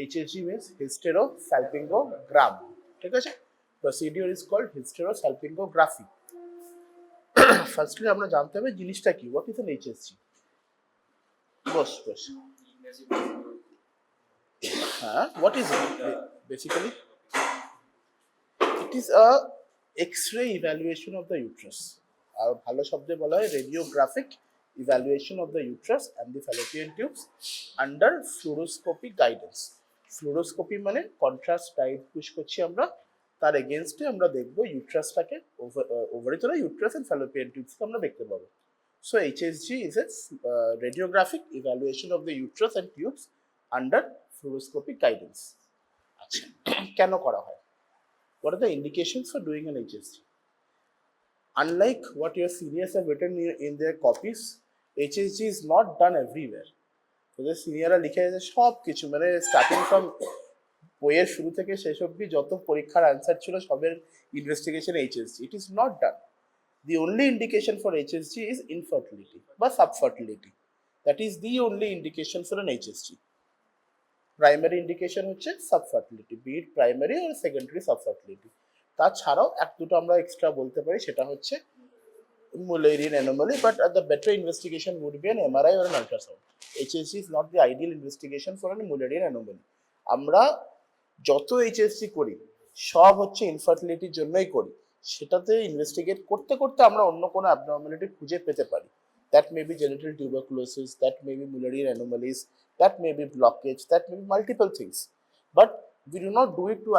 HSG means hysterosalpingogram. ঠিক আছে? Procedure is called hysterosalpingography. Firstly আমরা জানতে হবে জিনিসটা কি, what is an HSG? Boss what is it basically? It is a X-ray evaluation of the uterus. আর ভালো শব্দে বলা হয় radiographic evaluation of the uterus and the fallopian tubes under fluoroscopic guidance. Fluoroscopy মানে কন্ট্রাস্ট লাইট পুশ করছি আমরা, তার এগেইনস্টে আমরা দেখব ইউট্রাসটাকে, ওভারিতলা ইউট্রাস এন্ড fallopian tubes আমরা দেখতে পাবো। So HSG is a radiographic evaluation of the uterus and tubes under fluoroscopic guidance. আচ্ছা, কেন করা হয়? What are the indications for doing an HSG? Unlike what your seniors have written in their copies, HSG is not done everywhere. So the seniorরা লিখে আছে সব কিছু, মানে starting from বইয়ের শুরু থেকে শেষ অবধি যত পরীক্ষার অ্যান্সার ছিল সবের investigation HSG. It is not done. The only indication for HSG is infertility বা subfertility. That is the only indication for an HSG. Primary indication হচ্ছে subfertility, be it primary or secondary subfertility. তাছাড়াও এক দুটো আমরা extra বলতে পারি, সেটা হচ্ছে Mullerian anomaly, but the better investigation would be an MRI or an ultrasound. HSG is not the ideal investigation for an Mullerian anomaly. আমরা যত HSG করি সব হচ্ছে ইনফার্টিলিটির জন্যই করি, সেটাতে ইনভেস্টিগেট করতে করতে আমরা অন্য কোনো অ্যাবনর্মালিটি খুঁজে পেতে পারি। That may be genital tuberculosis, that may be Mullerian anomalies, that may be blockage, that may be multiple things. But we do not do it to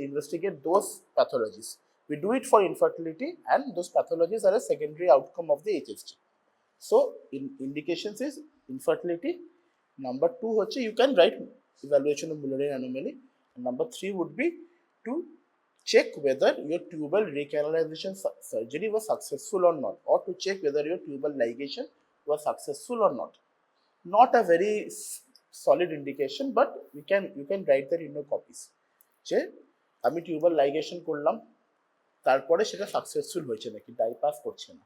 investigate those pathologies. We do it for infertility, and those pathologies are a secondary outcome of the HSG. So, indications is infertility. Number 2, you can write evaluation of Mullerian anomaly. And number 3 would be to check whether your tubal recanalization surgery was successful or not, or to check whether your tubal ligation was successful or not. Not a very solid indication, but you can write that in your copies. যে আমি tubal ligation করলাম, তারপরে সেটা successful হয়েছে নাকি, ডাইপাস করছে না,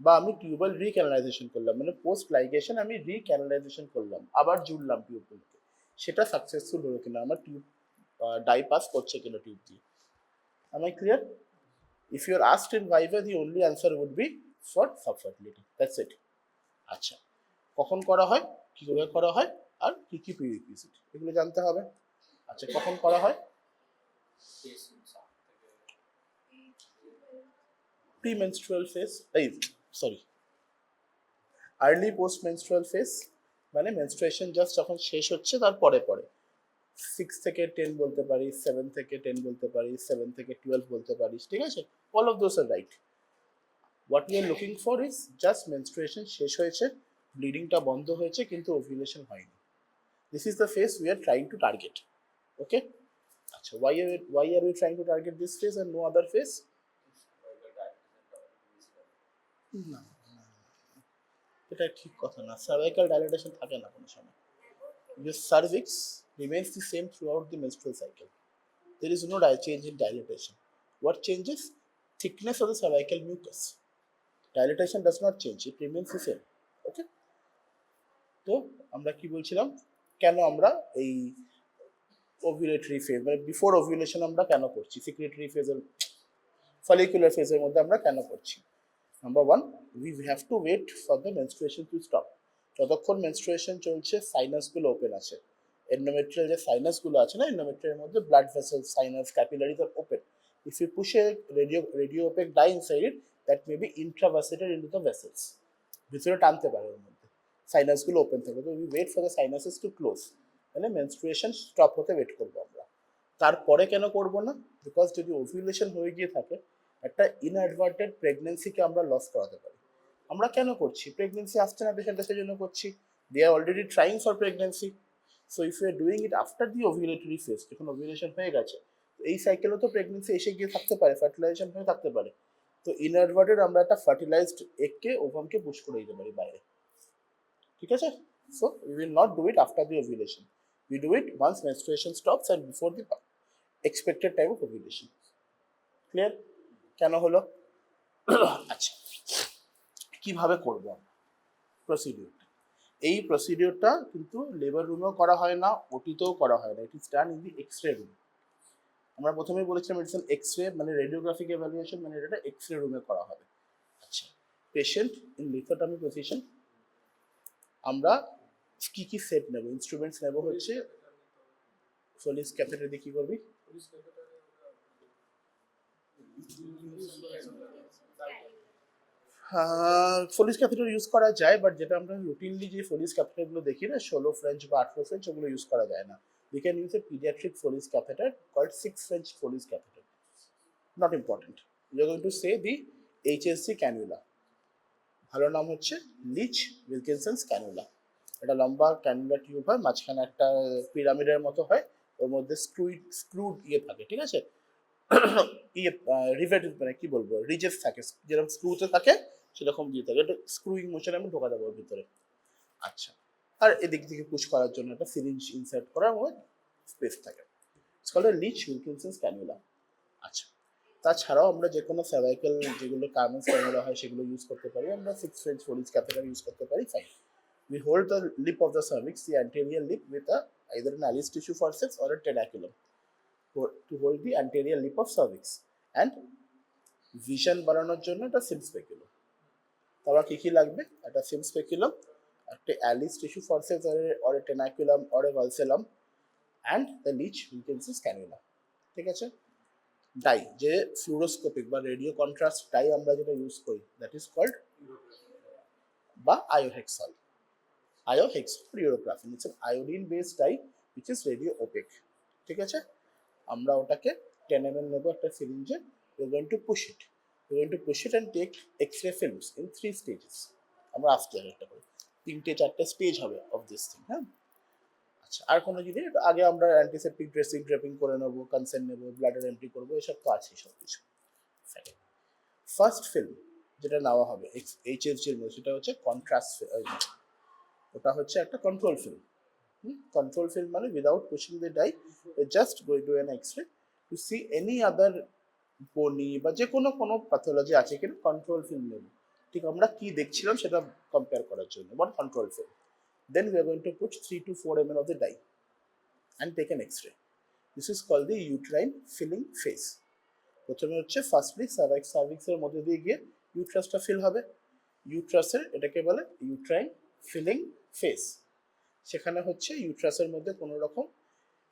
বা আমি টিউবাল রিক্যানালাইজেশন করলাম, মানে পোস্ট লাইগেশন আমি রিক্যানালাইজেশন করলাম, আবার জুড়লাম টিউবগুলোকে, সেটা সাকসেসফুল হলো কিনা, আমার টিউব ডাইপাস করছে কিনা টিউব দিয়ে। Am I clear? If you are asked in Viva, the only answer would be for subfertility. That's it. আচ্ছা, কখন করা হয়, কিভাবে করা হয়, আর কি কি প্রিরিকুইজিট এগুলো জানতে হবে। আচ্ছা, কখন করা হয়? Premenstrual phase, early post menstrual phase, মানে মেনস্ট্রুয়েশন জাস্ট যখন শেষ হচ্ছে তার পরে 6 থেকে 10 বলতে পারি, 7 থেকে 10 বলতে পারি, 7 থেকে 12 বলতে পারিস, ঠিক আছে? All of those are right. What you are looking for is just menstruation শেষ হয়েছে, ব্লিডিংটা বন্ধ হয়েছে, কিন্তু ওভিউলেশন হয়নি। This is the phase we are trying to target. Okay, আচ্ছা, why are we trying to target this phase and no other phase? না, এটা ঠিক কথা না, সার্ভাইকাল ডাইলেটেশন থাকে না কোনো সময়। Your cervix remains the same throughout the menstrual cycle. There is no change in dilatation. What changes? Thickness of the cervical mucus. Dilatation does not change, it remains the same. Okay? তো আমরা কি বলছিলাম, কেন আমরা এই ওভিউলেটরি phase, মানে before ovulation আমরা কেন করছি, সিক্রেটরি ফেজের ফলিকুলার ফেজের মধ্যে আমরা কেন করছি? Number 1, we have to wait for the menstruation to stop. যতক্ষণ মেনস্ট্রুয়েশন চলছে সাইনাসগুলো ওপেন আছে, এন্ডোমেট্রিয়াল যে সাইনাসগুলো আছে না, এন্ডোমেট্রিয়ালের মধ্যে blood vessels, sinus, capillaries are open. If you push a radio opaque dye inside it, that may be intravasated into the vessels, ভিতরে টানতে পারে ওর মধ্যে, সাইনাসগুলো ওপেন থাকে। তো we wait for the sinuses to close, মানে মেনস্ট্রুয়েশন স্টপ হতে ওয়েট করবো আমরা। তারপরে কেন করবো না? বিকজ যদি ওভিউলেশন হয়ে গিয়ে থাকে, একটা ইনঅ্যাডভার্টেড প্রেগনেন্সিকে আমরা লস করাতে পারি। আমরা কেন করছি? প্রেগনেন্সি আসছে না পেশেন্টের, সেই জন্য করছি। They are already trying for pregnancy. So if you are doing it after the ovulatory phase, যখন ওভিউলেশন হয়ে গেছে, এই সাইকেলও তো প্রেগনেন্সি এসে গিয়ে থাকতে পারে, ফার্টিলাইজেশন হয়ে থাকতে পারে। তো ইনঅ্যাডভার্টেড আমরা একটা ফার্টিলাইজড এগকে, ওভামকে পুশ করে দিতে পারি বাইরে, ঠিক আছে? So we will not do it after the ovulation, we do it once menstruation stops and before the expected time of ovulation. Clear? কেন হলো? আচ্ছা, কিভাবে করবো আমরা প্রসিডিউরটা? এই প্রসিডিওরটা কিন্তু লেবার রুমেও করা হয় না, ওটিতেও করা হয় না, it is done in the X-ray room. আমরা প্রথমেই বলেছিলাম ইটস এন এক্স-রে মানে রেডিওগ্রাফিক এভালুয়েশন, মানে এটা এক্স-রে রুমে করা হবে। আচ্ছা, পেশেন্ট ইন লিথোটমি পজিশন, আমরা কি কি সেট নেব, ইনস্ট্রুমেন্টস নেব হচ্ছে ফোলিস ক্যাথেটার দিয়ে কি করবি? ফোলিস ক্যাথেটার ইউজ করা যায়, বাট যেটা আমরা রুটিনলি যে ফোলিস ক্যাথেটারগুলো দেখি না, 16 ফ্রেঞ্চ বা 18 ফ্রেঞ্চ, ওগুলো ইউজ করা যায় না। We can use a pediatric Foley's catheter called 6 French Foley's catheter. Not important. We are going to say the HSG cannula. ভালো নাম হচ্ছে লিচ উইলকিনসন্স ক্যানুলা। এটা লম্বা ক্যানুলা টিউব হয়, মাঝখানে একটা পিরামিডের মতো হয়, ওর মধ্যে স্ক্রুড ইয়ে থাকে, ঠিক আছে, ইয়ে রিভেটেড মানে কি বলবো, রিজেস থাকে, যেরকম স্ক্রুতে থাকে সেরকম দিয়ে থাকে, এটা স্ক্রুইং মোশনে আমি ঢোকা দেবো ভিতরে। আচ্ছা, আর এদিক থেকে পুশ করার জন্য একটা সিরিঞ্জ ইনসার্ট করার মধ্যে স্পেস থাকে। It's called Leech Wilkinson's cannula. আচ্ছা, তাছাড়াও আমরা যে কোনো সার্ভাইকাল যেগুলো কার্মেন্স ক্যানুলা হয় সেগুলো ইউজ করতে পারি, আমরা 6 French Foley's catheter ইউজ করতে পারি, fine. We hold the lip of the cervix, the anterior lip, with either an Alice tissue forceps or a tenaculum to hold the anterior lip of cervix, and vision বাড়ানোর জন্য একটা সিম speculum. তারপর কি কি লাগবে? একটা সিম স্পেকুলাম, একটা Alice tissue forceps or a tenaculum or a valsellum, and the leech Wilkinson's cannula, ঠিক আছে। ডাই, যে ফ্লুরোস্কোপিক বা রেডিও কন্ট্রাস্ট ডাই আমরা যেটা ইউজ করি, দ্যাট ইজ কল্ড বা iohexol, radiographic, it's an iodine based dye which is radio opaque, ঠিক আছে। আমরা ওটাকে 10 ml নেব একটা সিরিঞ্জে, we are going to push it and take x-ray films in 3 stages। আমরা আজকে একটা করে 3-4 স্টেজ হবে of this thing, হ্যাঁ। আচ্ছা, আর কোনো যদি আগে আমরা অ্যান্টিসেপটিক ড্রেসিং ড্রেপিং করে নেব, কনসেন্ট নেব, ব্লাডার এন্ট্রি করবো, এসব তো আছে সব কিছু। ফার্স্ট ফিল্ম যেটা নেওয়া হবে এইচএসজির মধ্যে, সেটা হচ্ছে কন্ট্রাস্ট, ওটা হচ্ছে একটা কন্ট্রোল ফিল্ম। কন্ট্রোল ফিল্ম মানে without pushing the dye, just go to an X-ray to see any other bony বা যে কোনো প্যাথোলজি আছে কিনা, কন্ট্রোল ফিল্ম নেব, ঠিক আমরা কি দেখছিলাম সেটা কম্পেয়ার করার জন্য, but control film. Then we are going to put 3 to 4 ml of the dye and take an X-ray. This is called the uterine filling phase. প্রথমে হচ্ছে ফার্স্টলি সার্ভিক্সের মধ্যে দিয়ে গিয়ে ইউট্রাসটা ফিল হবে, ইউট্রাসের এটাকে বলে ইউট্রাইন ফিলিং ফেজ। সেখানে হচ্ছে ইউট্রাসের মধ্যে কোনো রকম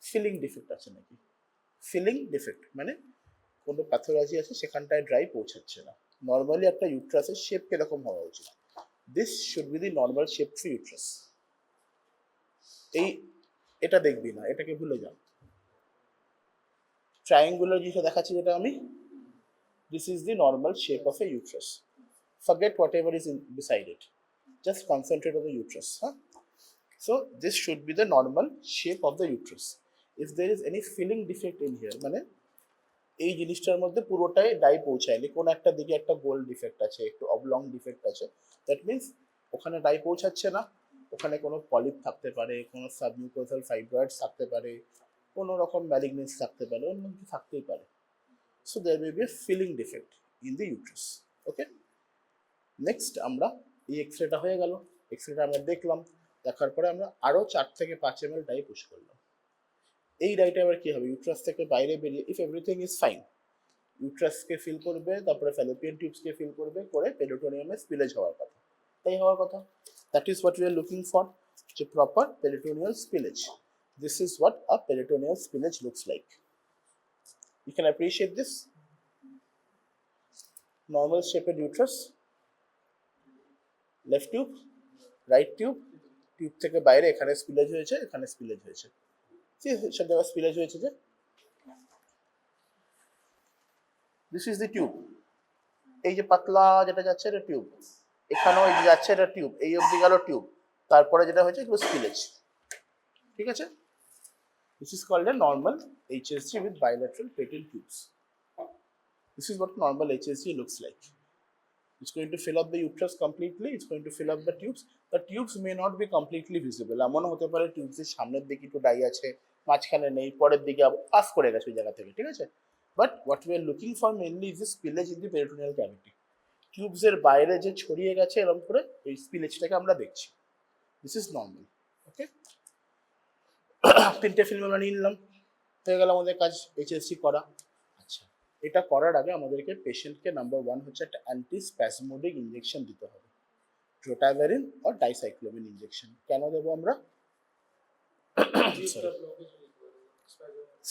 ফিলিং ডিফেক্ট আছে নাকি, ফিলিং ডিফেক্ট মানে কোনো প্যাথোলজি আছে সেখানটায় ড্রাই পৌঁছাচ্ছে না। নর্মালি একটা ইউট্রাসের শেপ কিরকম হওয়া উচিত? This should be the normal shape for uterus. এটা দেখবি না, এটাকে ভুলে যাও। ট্রায়াঙ্গুলার যেটা দেখাচ্ছি যেটা আমি, this is the normal shape of A uterus. Forget whatever is beside it, just concentrate on the uterus, huh? So this should be the normal shape of the uterus. If there is any filling defect in here, মানে এই জিনিসটার মধ্যে পুরোটাই die পৌঁছায়নি, কোন একটা দিকে একটা গোল ডিফেক্ট আছে, একটু অবলং ডিফেক্ট আছে, দ্যাট মিনস ওখানে ডাই পৌঁছাচ্ছে না, ওখানে কোনো পলিপ থাকতে পারে, কোনো সাবমিউকোজাল ফাইব্রয়েডস থাকতে পারে, কোনো রকম ম্যালিগনেন্স থাকতে পারে, অন্য কিছু থাকতেই পারে। So there may be a filling defect in the uterus, okay. Next আমরা এই এক্সরেটা হয়ে গেল, এক্সরেটা আমরা দেখলাম, দেখার পরে আমরা আরও 4 থেকে 5 ml ডাই পুশ করলাম। এই ডাইটা আবার কি হবে, ইউট্রাস থেকে বাইরে বেরিয়ে, ইফ এভরিথিং ইজ ফাইন, ইউট্রাসকে ফিল করবে, তারপরে ফ্যালোপিয়ান টিউবসকে ফিল করবে, করে পেরিটোনিয়ামে স্পিলেজ হওয়ার কথা, তাই হওয়ার কথা। That is what we are looking for, যে proper peritoneal spillage. This is what a peritoneal spillage looks like. You can appreciate this. Normal shaped uterus, left tube, right tube, tube থেকে বাইরে এখানে spillage হয়েছে, এখানে spillage হয়েছে, সব জায়গায় spillage হয়েছে। যে দিস ইজ দি টিউব, এই যে পাতলা যেটা যাচ্ছে এটা টিউব, এখানেও এই যে যাচ্ছে এটা টিউব, এই অবধি গেল টিউব, তারপরে যেটা হয়েছে এগুলো স্পিলেজ, ঠিক আছে। This is called a normal HSG with bilateral patent tubes. This is what normal HSG looks like. It's going to fill up the uterus completely, it's going to fill up the tubes. The tubes may not be completely visible. এমনও হতে পারে টিউবসের সামনের দিকে একটু die আছে, মাঝখানে নেই, পরের দিকে পাস করে গেছে ওই জায়গা থেকে, ঠিক আছে। But what we are looking for mainly is the spillage in the peritoneal cavity. টিউবসের বাইরে যে ছড়িয়ে গেছে এরকম করে, ওই স্পিলেজটাকে আমরা দেখছি। This is normal. ওকে, তিনটে ফিল্ম আমরা নিয়ে নিলাম, হয়ে গেল আমাদের কাজ HSG করা। আচ্ছা, এটা করার আগে আমাদেরকে পেশেন্টকে নাম্বার 1 হচ্ছে একটা অ্যান্টিস্প্যাসমোডিক ইঞ্জেকশন দিতে হবে, ট্রোটাভেরিন আর ডাইসাইক্লোভিন ইঞ্জেকশন। কেন দেবো আমরা?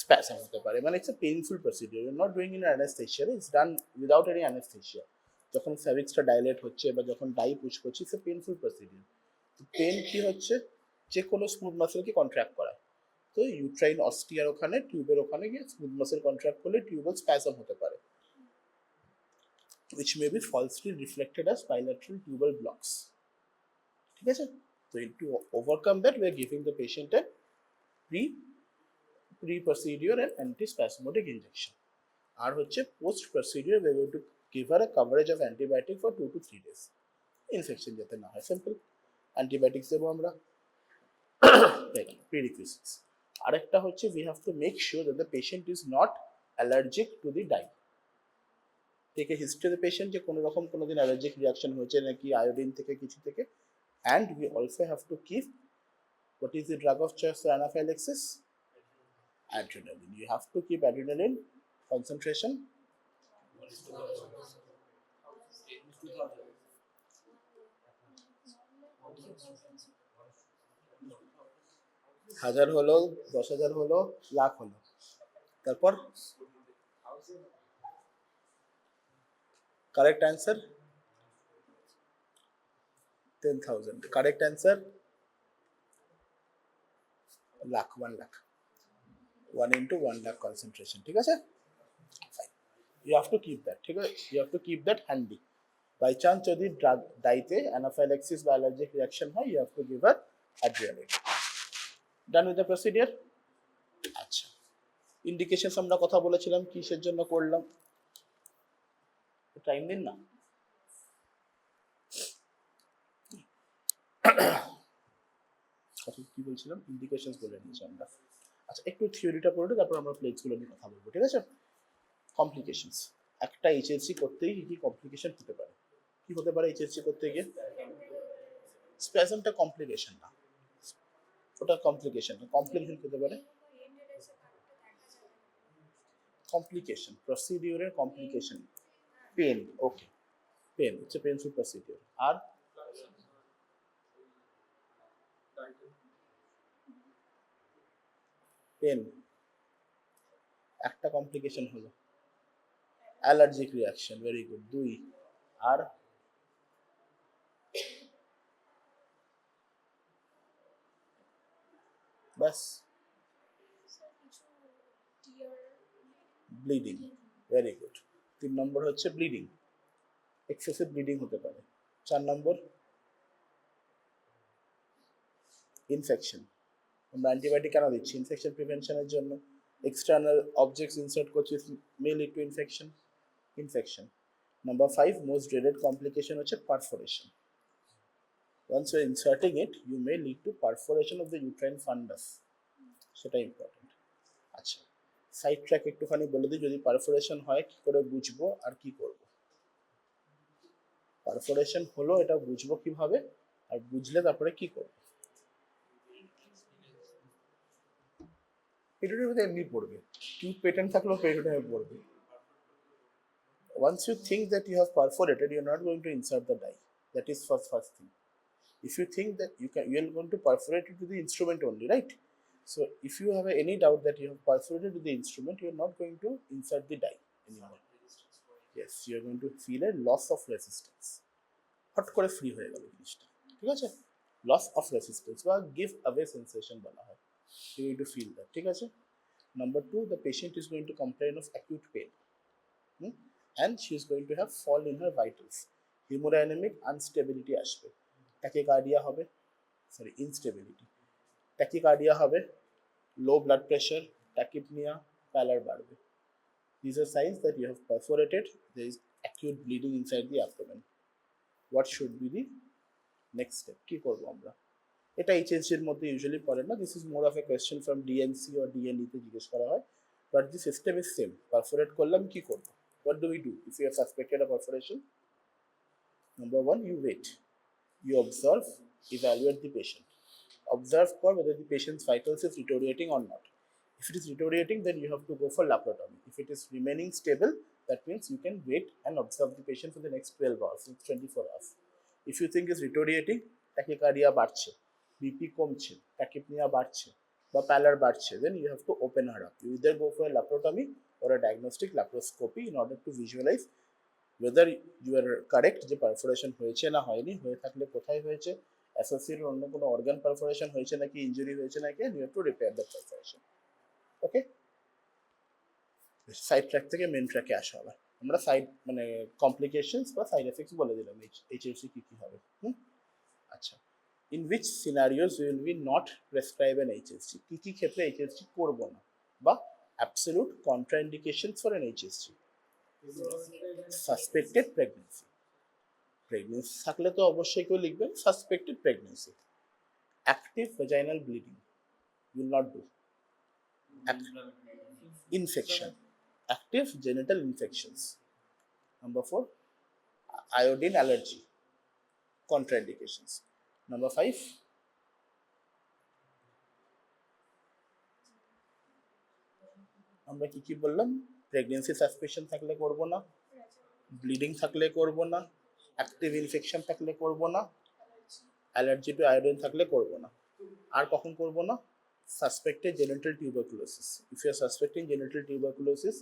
স্প্যাসম হতে পারে, মানে it's a painful procedure, you are not doing in anaesthesia, it's done without any anaesthesia. যখন সার্ভিক্সটা ডাইলেট হচ্ছে বা যখন ডাই পুশ করছি, it's a painful procedure. Pain কি হচ্ছে, যে কোনো স্মুথ মাসেলকে কন্ট্রাক্ট করায়। তো ইউট্রাইন অস্টিয়ার ওখানে টিউবের ওখানে গিয়ে স্মুথ মাসেল কন্ট্রাক্ট করলে টিউবাল স্প্যাসম হতে পারে, which may be falsely reflected as bilateral tubal blocks. ঠিক আছে? So to overcome that, we are giving the patient a pre-procedure and antispasmodic injection. আর হচ্ছে post procedure, we are going to give her a coverage of antibiotic for 2 to 3 days. Infection যাতে না হয়, simple. Antibiotics দেবো আমরা। Prerequisites. আরেকটা হচ্ছে we have to make sure that the patient is not allergic to the dye. take a history of the patient যে কোনো রকম কোনোদিন অ্যালার্জিক রিয়াকশন হয়েছে নাকি আয়োডিন থেকে কিছু থেকে, and we also have to keep, what is the drug of choice for anaphylaxis? Adrenaline. You have to keep adrenaline concentration 1000 হলো, 10,000 হলো, লাখ হলো, তারপর correct answer 10,000, correct answer lakh, 1 lakh, 1 into 1 lakh concentration. ঠিক আছে, you have to keep that, ঠিক আছে, you have to keep that handy. By chance যদি drug ডাইতে anaphylaxis বা অ্যালার্জিক রিয়াকশন হয়, you have to give her adrenaline. Done with the procedure? আচ্ছা, indications আমরা কথা বলেছিলাম কিসের জন্য করলাম, টাইম দিন না। কি বলছিলাম, ইন্ডিকেশনস বলে নিয়েছি আমরা। আচ্ছা, একটু থিওরিটা পড়ে তারপর আমরা প্লেটসগুলো নিয়ে কথা বলবো, ঠিক আছে? কমপ্লিকেশনস, একটা HSG করতেই কি কি কমপ্লিকেশন হতে পারে? কি হতে পারে HSG করতে গিয়ে? স্প্যাজমটা কমপ্লিকেশন না, ওটা কমপ্লিকেশন না। কমপ্লিকেশন হতে পারে কমপ্লিকেশন, প্রসিডিউরের complication, pain, okay, pain, it's a painful procedure. আর পেন একটা কমপ্লিকেশন হলো, অ্যালার্জিক রিয়াকশন, ভেরি গুড, 2। আর বাস, ব্লিডিং, ভেরি গুড। 3 নম্বর হচ্ছে ব্লিডিং, এক্সেসিভ ব্লিডিং হতে পারে। 4 নম্বর ইনফেকশন। আমরা অ্যান্টিবায়োটিক কেন দিচ্ছি? ইনফেকশন প্রিভেনশনের জন্য। এক্সটার্নাল অবজেক্টস ইনসার্ট করছি, may lead to infection, infection. Number 5 most dreaded complication হচ্ছে perforation. once you are inserting it, you may lead to perforation of the uterine fundus, সেটা important. আচ্ছা, side track একটুখানি বলে দিই, যদি perforation হয় কি করে বুঝবো আর কি করব। পারফোরেশন হলো এটা বুঝবো কিভাবে, আর বুঝলে তারপরে কি করব। পেরিটোনিয়ামের মধ্যে এমনি পড়বে, টিউব পেটেন্ট থাকলেও পেরিটোনিয়ামে পড়বে। Once you think that you have perforated, you are not going to insert the dye. That is first thing. If you think that you are going to perforate it with the instrument only, right? So if you have any doubt that you have perforated with the instrument, you are not going to insert the dye anymore. Yes, you are going to feel a loss of resistance. Hot করে free হয়ে গেল জিনিসটা, ঠিক আছে? Loss of resistance বা give away sensation বলা হয়, you need to feel that, ঠিক আছে? Number 2, the patient is going to complain of acute pain, and she is going to have fall in her vitals, hemodynamic instability আসবে, tachycardia হবে, sorry instability, tachycardia হবে, low blood pressure, tachypnoea, প্যালার বাড়বে। These are signs that you have perforated, there is acute bleeding inside the abdomen. What should be the next step? কি করব আমরা? এটা HSG এর মধ্যে ইউজুয়ালি পড়ে না, this is more of a question from DNC or DNE তে জিজ্ঞেস করা হয়, but the system is same. Perforate করলাম, কি করব? What do we do if you have suspected a perforation? Number 1, you wait, you observe, evaluate the patient. Observe for whether the patient's vitals is deteriorating or not. If it is deteriorating, then you have to go for laparotomy. If it is remaining stable, that means you can wait and observe the patient for the next 12 hours, 24 hours. If you think it's deteriorating, tachycardia বাড়ছে, BP কমছে, tachypnea বাড়ছে, বা pallor বাড়ছে, then you have to open her up. You either go for a laparotomy or a diagnostic laparoscopy in order to visualize whether you are correct যে perforation হয়েছে না হয়নি, হয়ে থাকলে কোথায় হয়েছে, অ্যাসোসিয়েটেড অন্য কোনো অর্গান পারফোরেশন হয়েছে নাকি, ইনজুরি হয়েছে নাকি, and you have to repair that perforation. Okay, side track থেকে মেন ট্র্যাকে আসা হবে। আমরা সাইড মানে কমপ্লিকেশনস বা সাইড এফেক্টস বলে দিলাম এইচএসজি কি কি হবে। আচ্ছা, in which scenarios will we not prescribe an HSG, কি কি ক্ষেত্রে এইচএসজি করব না, বা absolute contraindications for an HSG. Suspected pregnancy, pregnancy থাকলে তো অবশ্যই কেউ লিখবেন suspected pregnancy. Active vaginal bleeding will not do. Infection, active genital infections. Number 4, iodine allergy, contraindications. Number 5, আমরা কি বললাম, প্রেগনেন্সি সাসপেশন থাকলে করব না, ব্লিডিং থাকলে করব না, অ্যাক্টিভ ইনফেকশন থাকলে করব না, অ্যালার্জি টু আয়োডিন থাকলে করব না। আর কখন করব না, suspected genital tuberculosis. If you are suspecting genital tuberculosis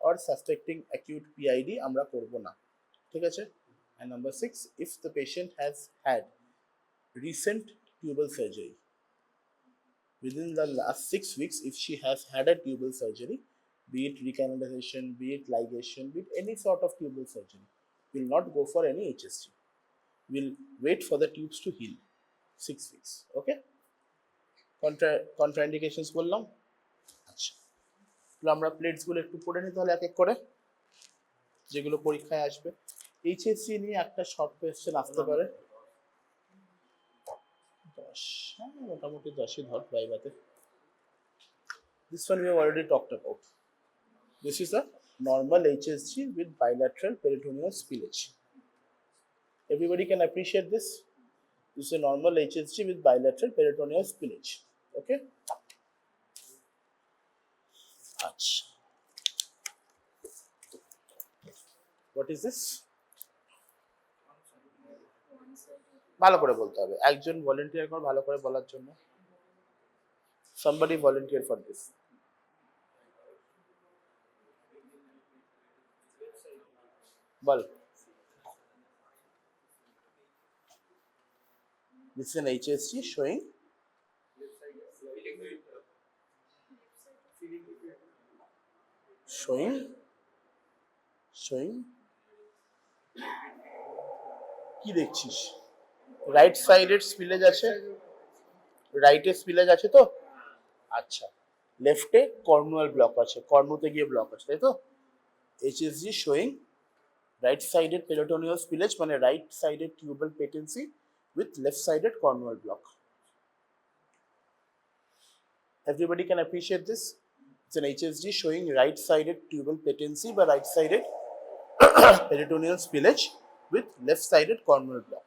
or suspecting acute PID, আমরা করব না, ঠিক আছে। And number 6, if the patient has had recent tubal surgery within the last 6 weeks, if she has had a tubal surgery, be it recanalization, be it ligation, be it any sort of tubal surgery, will not go for any HSG. Will wait for the tubes to heal 6 weeks. Okay, কন্ট্রাইন্ডিকেশনস বললাম। আচ্ছা, তাহলে আমরা প্লেটসগুলো একটু পড়ে নিই তাহলে এক এক করে, যেগুলো পরীক্ষায় আসবে। এইচএসসি নিয়ে একটা শর্ট কোয়েশ্চেন আসতে পারে, 10, হ্যাঁ মোটামুটি 10ই ধর ভাইভাতে। This one we have already talked about. This is a normal HSG with bilateral peritoneal spillage. Everybody can appreciate this. This is a normal HSG with bilateral peritoneal spillage. Okay. Achha. What is this? ভালো করে বলতে হবে, একজন volunteer করে ভালো করে বলার জন্য। Somebody volunteer for this. Ball. This is an HSG showing কি দেখছিস, রাইট সাইডের স্পিলেজ আছে, রাইটে স্পিলেজ আছে তো, আচ্ছা, লেফটে কর্নুয়াল ব্লক আছে, কর্নুতে গিয়ে ব্লক আছে, তাই তো। HSG showing right sided peritoneal spillage, মানে right sided tubal patency with left-sided cornual block. Everybody can appreciate this. It's an HSG showing right-sided tubal patency by right-sided peritoneal spillage with left-sided cornual block.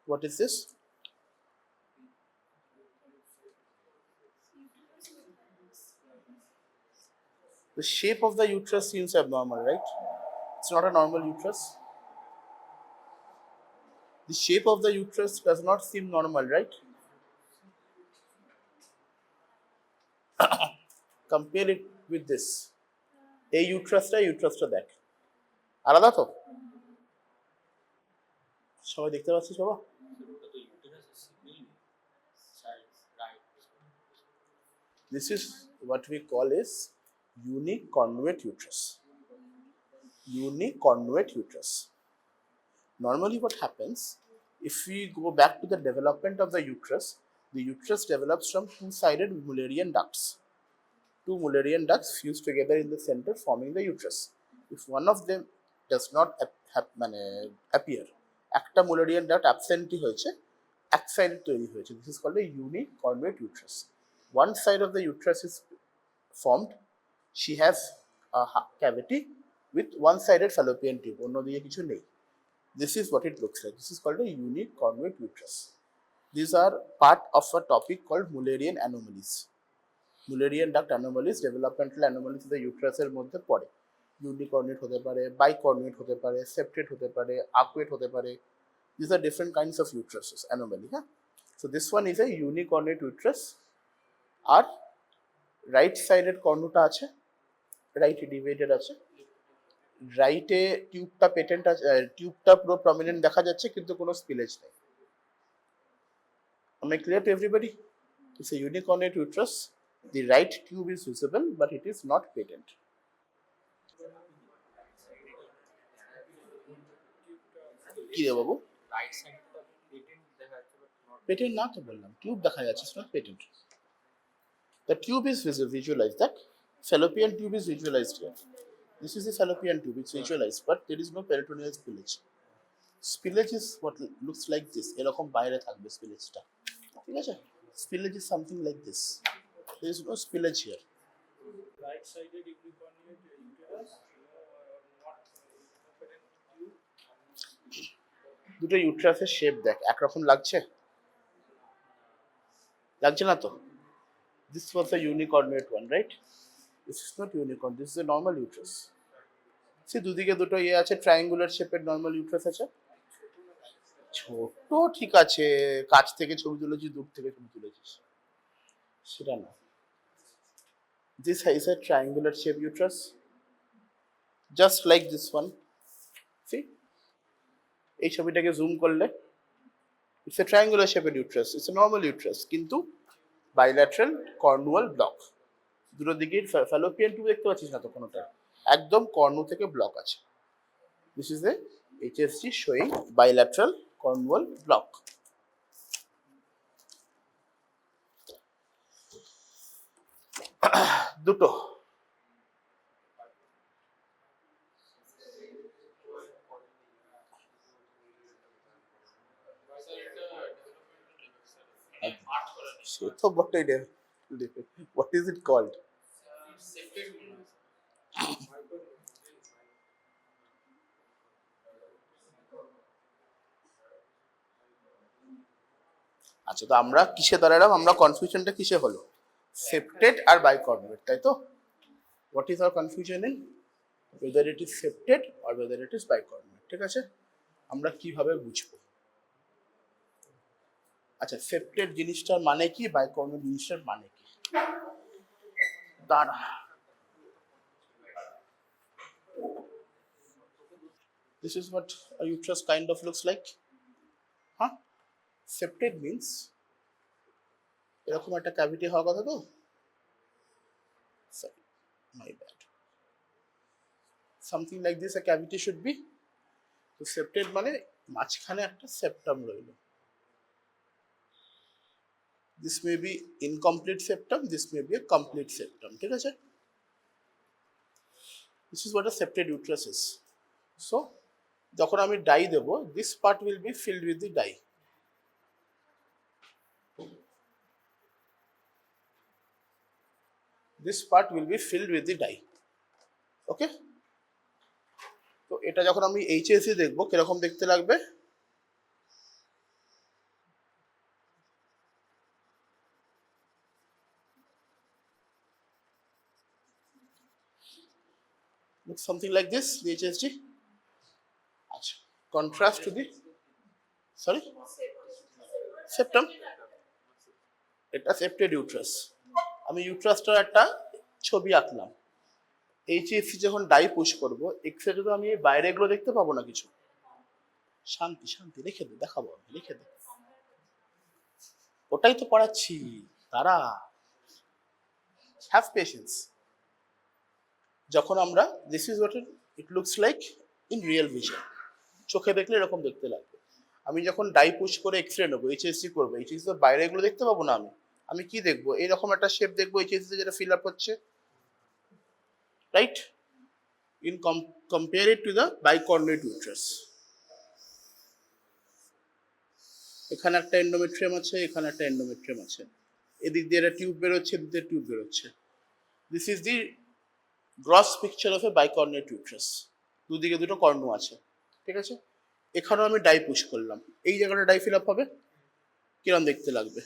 What is this? The shape of the uterus seems abnormal, right? It's not a normal uterus. The shape of the uterus does not seem normal, right? Compare it with this. এই ইউট্রাসটা দেখ, আলাদা তো? সবাই দেখতে পাচ্ছিস বাবা? This is what we call is uniconnuate uterus. Uniconnuate uterus. Normally what happens, if we go back to the development of the uterus develops from two-sided Mullerian ducts. Two Mullerian ducts fuse together in the center, forming the uterus. If one of them does not appear, একটা Mullerian duct absentই হয়েছে, এক সাইডে তৈরি হয়েছে, this is called a uniconnuate uterus. One side of the uterus is formed, she has a cavity with one-sided fallopian tube, অন্যদিকে কিছু নেই, This is what it looks like. This is called a unicornuate uterus. These are part of a topic called Mullerian anomalies. Mullerian duct anomalies, developmental anomalies the uterus এর মধ্যে পড়ে। Unicornuate হতে পারে, bicornuate হতে পারে, septate হতে পারে, arcuate হতে পারে। These are different kinds of uteruses anomaly. So this one is a unicornuate uterus. R right sided কর্ণটা আছে, right divided আছে। রাইটে টিউবটা পেটেন্ট আছে, টিউবটা পুরো প্রমিনেন্ট দেখা যাচ্ছে কিন্তু কোনো স্পিলেজ নেই। Am I clear to everybody? It's a unicornuate uterus. The right tube is visible, but it is not patent. কি রে বাবু? রাইট সাইডটা পেটেন্ট দেখা যাচ্ছে বাট নট পেটেন্ট না তো বললাম, টিউব দেখা যাচ্ছে, it's not patent. The tube is visualized. That fallopian tube is visualized here. This is the fallopian tube. It's visualized, but there is no peritoneal spillage. Spillage is what looks like this. এরকম বাইরে থাকবে স্পিলেজটা, ঠিক আছে? Spillage is something like this. There is no spillage here. right sided unicornuate uterus not patent tube দুটো ইউট্রাসের shape দেখ, একরকম লাগছে? লাগছে না তো? This was a unicornuate one, right? This is not unicorn. This is a normal uterus. See, দুদিকে দুটো ইয়ে আছে, ট্রায়াঙ্গুলার শেপের নর্মাল ইউট্রাস আছে। ছোট ঠিক আছে, কাছ থেকে ছবি তুলেছিস, দূর থেকে ছবি তুলেছিস, সেটা না। This is a triangular shape uterus, just like this one. See, এই ছবিটাকে জুম করলে it's a triangular shaped uterus. It's a normal uterus, কিন্তু bilateral cornual block. দুটো দিকে fallopian tube দেখতে পাচ্ছিস না তো কোনোটা, একদম কর্ণ থেকে ব্লক আছে। This is a HSG showing bilateral cornual block. দুটো সে তো বটে। What is it called? আচ্ছা, তো আমরা কিসে দাঁড়ালাম? আমরা কনফিউশনটা কিসে হলো? সেপ্টেড আর বাইকর্নুয়েট, তাই তো? What is our confusion in? Whether it is septate or whether it is bicornuate, ঠিক আছে? আমরা কিভাবে বুঝবো? আচ্ছা, সেপ্টেড জিনিসটার মানে কি, বাইকর্নুয়েট জিনিসটার মানে কি? দাঁড়া, this is what a uterus kind of looks like. Septate means এরকম একটা ক্যাভিটি হওয়ার কথা তো, sorry, my bad, something like this a cavity should be. তো septate মানে মাঝখানে একটা septum রইল। This may be incomplete septum, this may be a complete septum, ঠিক আছে? This is what a septate uterus is. So যখন আমি die Dev, this part will be filled with the dye. This part will be filled with the dye. Okay? তো এটা যখন আমি HSG দেখব, কিরকম দেখতে লাগবে? Looks something like this, the HSG. আচ্ছা, contrast to the, sorry, septum. এটা septate uterus. আমি ইউট্রাসটার একটা ছবি আঁকলাম। HSG যখন ডাই পুশ করবো, এক্সরে তো আমি বাইরে এগুলো দেখতে পাবো না কিছু। শান্তি শান্তি, রেখে দে, দেখাবো, রেখে দে, ওটাই তো পড়াচ্ছি, তারা হ্যাভ পেশেন্স। যখন আমরা, this is what it looks like in real vision, চোখে দেখলে এরকম দেখতে লাগবে। আমি যখন ডাই পুশ করে এক্সরে নেবো, HSG করবো, HSG তো বাইরে এগুলো দেখতে পাবো না। আমি কি দেখবো? এইরকম একটা শেপ দেখবো HSG যেটা ফিল আপ হচ্ছে, right? In compare it to the bicornuate uterus. এখানে একটা এন্ডোমেট্রিয়াম আছে, এখানে একটা এন্ডোমেট্রিয়াম আছে, এদিক দিয়ে একটা টিউব বেরোচ্ছে, এদিক দিয়ে টিউব বেরোচ্ছে। This is the gross picture of a bicornuate uterus. দুদিকে দুটো কর্ণ আছে, ঠিক আছে? এখানেও আমি ডাই পুশ করলাম, এই জায়গাটা ডাই ফিল আপ হবে, কিরম দেখতে লাগবে?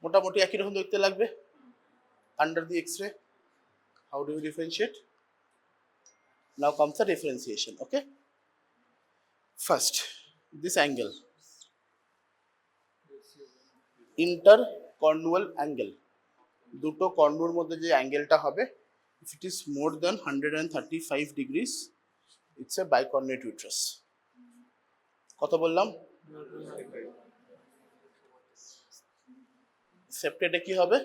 মোটামুটি একই রকম দেখতে লাগবে under the x-ray. How do you differentiate? Now comes the differentiation. Okay, first this angle, intercornual angle, দুটো কর্নুর মধ্যে যে অ্যাঙ্গেলটা হবে, if it is more than 135 degrees it's a bicornuate uterus. কত বললাম? সেপ্টেটে কি হবে?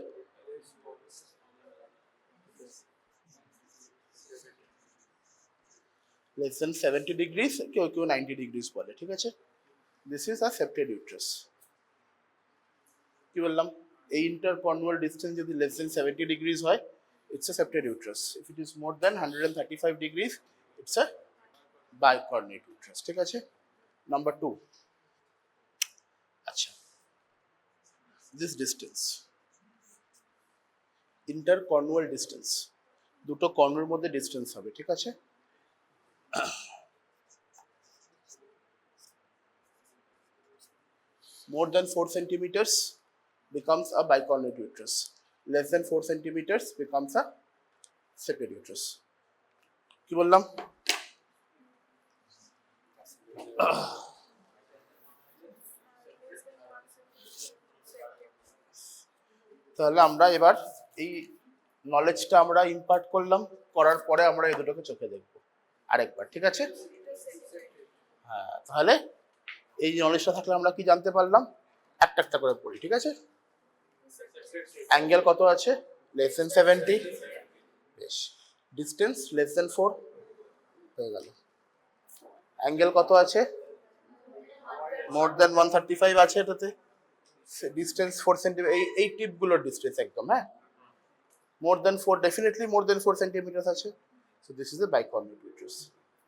less than 70 degrees, কেউ কেউ 90 degrees বলে, ঠিক আছে? This is a septed uterus. কি বললাম? এই intercornual distance যদি less than 70 degrees হয়, it's a septed uterus. If it is more than 135 degrees, it's a bicornuate uterus. ঠিক আছে? Number 2. আচ্ছা, this distance, intercornual distance, দুটো কর্নুর মধ্যে ডিস্টেন্স হবে, ঠিক আছে? More than 4 centimeters becomes a bicornuate uterus. Less than 4 centimeters becomes a septed uterus. কি বললাম? তাহলে আমরা এবার এই নলেজটা আমরা ইম্পার্ট করলাম, করার পরে আমরা এই দুটোকে চোখে দেখব আরেকবার, ঠিক আছে? হ্যাঁ, তাহলে এই নলেজটা থাকলে আমরা কি জানতে পারলাম? একটা একটা করে পড়ি, ঠিক আছে? অ্যাঙ্গেল কত আছে? less than 70, বেশ। ডিস্টেন্স less than 4 হয়ে গেল। অ্যাঙ্গেল কত আছে? more than 135 আছে এটাতে। ডিস্টেন্স 4 সেন্টিমিটার, এই টিপগুলোর ডিস্টেন্স একদম, হ্যাঁ, more than 4, definitely more than 4 centimeters আছে। So this is a bicornuate uterus.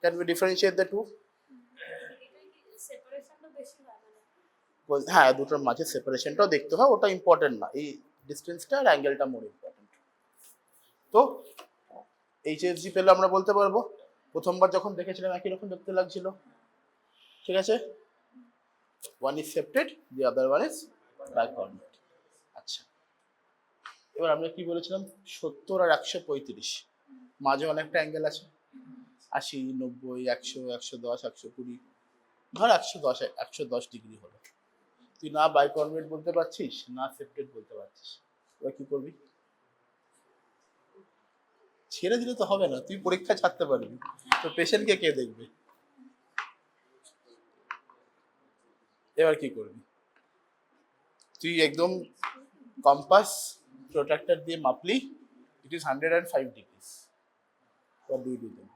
Can we differentiate the two? হ্যাঁ, দুটোর মাঝে সেপারেশনটাও দেখতে হয়, ওটা ইম্পর্টেন্ট না, এই ডিস্টেন্সটা আর অ্যাঙ্গেলটা মোর ইম্পর্টেন্ট। তো HSG পেলে আমরা বলতে পারবো প্রথমবার যখন দেখেছিলাম একই রকম দেখতে লাগছিল, ঠিক আছে? one is septed, the other one is bicornuate. আচ্ছা, এবার আমরা কি বলেছিলাম? 70 আর 135 মাঝে অনেকটা অ্যাঙ্গেল আছে, 80, 90, 100, 110, 120, ধর 110 ডিগ্রি হলো। তুই না বাইকর্নুয়েট বলতে পারছিস, না সেপ্টেড বলতে পারছিস, এবার কি করবি? ছেড়ে দিলে তো হবে না, তুই পরীক্ষা ছাড়তে পারবি, তো পেশেন্টকে কে দেখবে? এবার কি করবি? তুই একদম কম্পাস প্রোট্রাক্টর দিয়ে মাপলি, it is 105 degrees. What do you do then?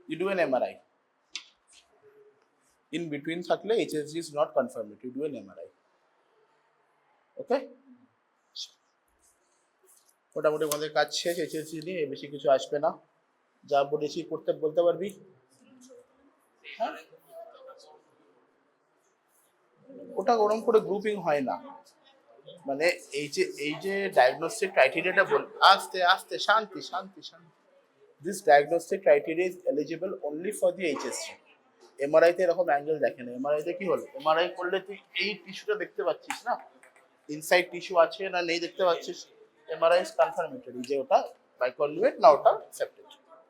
You do an MRI. In between থাকলে HSG is not confirmed, you do an MRI. Okay? মোটামুটি আমাদের কাজ শেষ HSG নিয়ে, বেশি কিছু আসবে না, যা বলেছি করতে বলতে পারবি। হ্যাঁ, ওটা ওরকম করে গ্রুপিং হয় না, মানে এই যে ডায়াগনস্টিক ক্রাইটেরিয়াটা বল, আস্তে আস্তে, শান্তি শান্তি শান্তি। This diagnostic criteria is eligible only for the HSG। MRI তে এরকম অ্যাঙ্গেল দেখে না। এমআরআই তে কি হলো, এমআরআই করলে তুই এই টিস্যুটা দেখতে পাচ্ছিস না, ইনসাইড টিস্যু আছে না নেই দেখতে পাচ্ছিস, এমআরআই ইজ কনফার্মেটরি যে ওটা বাইকর্নুয়েট না ওটা সেপ্টেড।